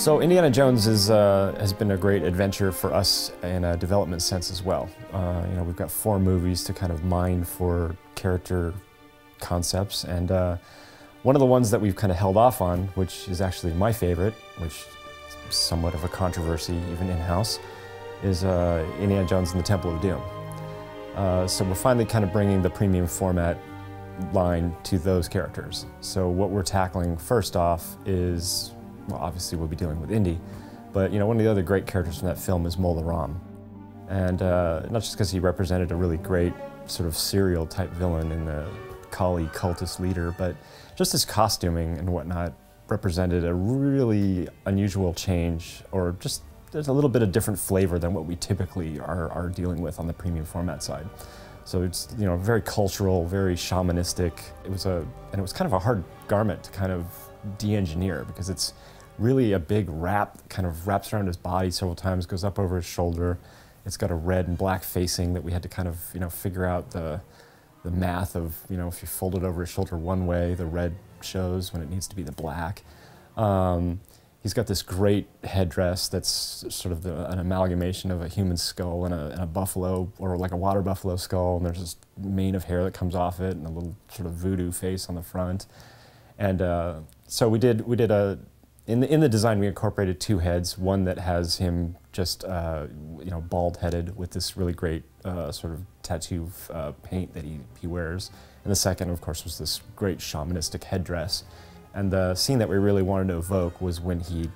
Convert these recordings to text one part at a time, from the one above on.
So Indiana Jones has been a great adventure for us in a development sense as well. We've got 4 movies to kind of mine for character concepts, and one of the ones that we've kind of held off on, which is actually my favorite, which is somewhat of a controversy even in-house, is Indiana Jones and the Temple of Doom. So we're finally kind of bringing the premium format line to those characters. So what we're tackling first off is, well, obviously we'll be dealing with Indy, but one of the other great characters from that film is Mola Ram. And not just because he represented a really great sort of serial type villain in the Kali cultist leader, but just his costuming and whatnot represented a really unusual change, or just there's a little bit of different flavor than what we typically are dealing with on the premium format side. So it's very cultural, very shamanistic. It was kind of a hard garment to kind of de-engineer, because it's really a big wrap, kind of wraps around his body several times, goes up over his shoulder. It's got a red and black facing that we had to kind of figure out the math of if you fold it over his shoulder one way, the red shows when it needs to be the black. He's got this great headdress that's sort of an amalgamation of a human skull and a buffalo, or like a water buffalo skull, and there's this mane of hair that comes off it and a little sort of voodoo face on the front. And so we did in the design we incorporated 2 heads, one that has him just bald-headed with this really great sort of tattoo paint that he wears, and the second, of course, was this great shamanistic headdress. And the scene that we really wanted to evoke was when he,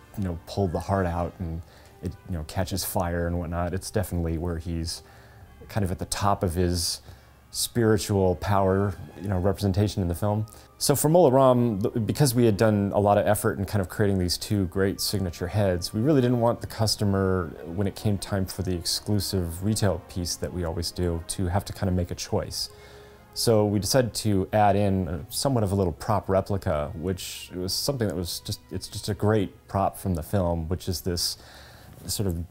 pulled the heart out and it, catches fire and whatnot. It's definitely where he's kind of at the top of his spiritual power, representation in the film. So for Mola Ram, because we had done a lot of effort in kind of creating these 2 great signature heads, we really didn't want the customer, when it came time for the exclusive retail piece that we always do, to have to kind of make a choice. So we decided to add in somewhat of a little prop replica, which was something that was it's just a great prop from the film, which is this sort of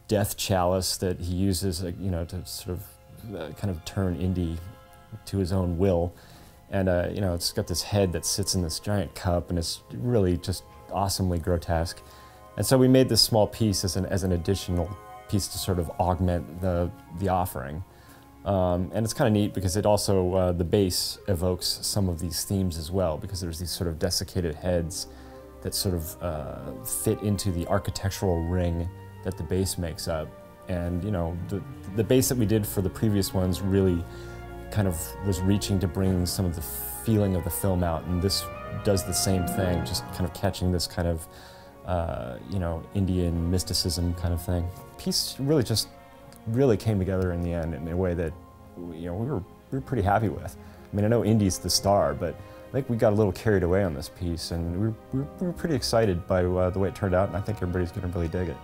death chalice that he uses, to sort of kind of turn Indy to his own will. And it's got this head that sits in this giant cup, and it's really just awesomely grotesque. And so we made this small piece as an additional piece to sort of augment the offering. And it's kind of neat because it also, the base evokes some of these themes as well, because there's these sort of desiccated heads that sort of fit into the architectural ring that the base makes up. And the base that we did for the previous ones really kind of was reaching to bring some of the feeling of the film out, and this does the same thing, just kind of catching this kind of Indian mysticism kind of thing. The piece really came together in the end in a way that we were pretty happy with. I mean, I know Indy's the star, but I think we got a little carried away on this piece, and we were pretty excited by the way it turned out, and I think everybody's going to really dig it.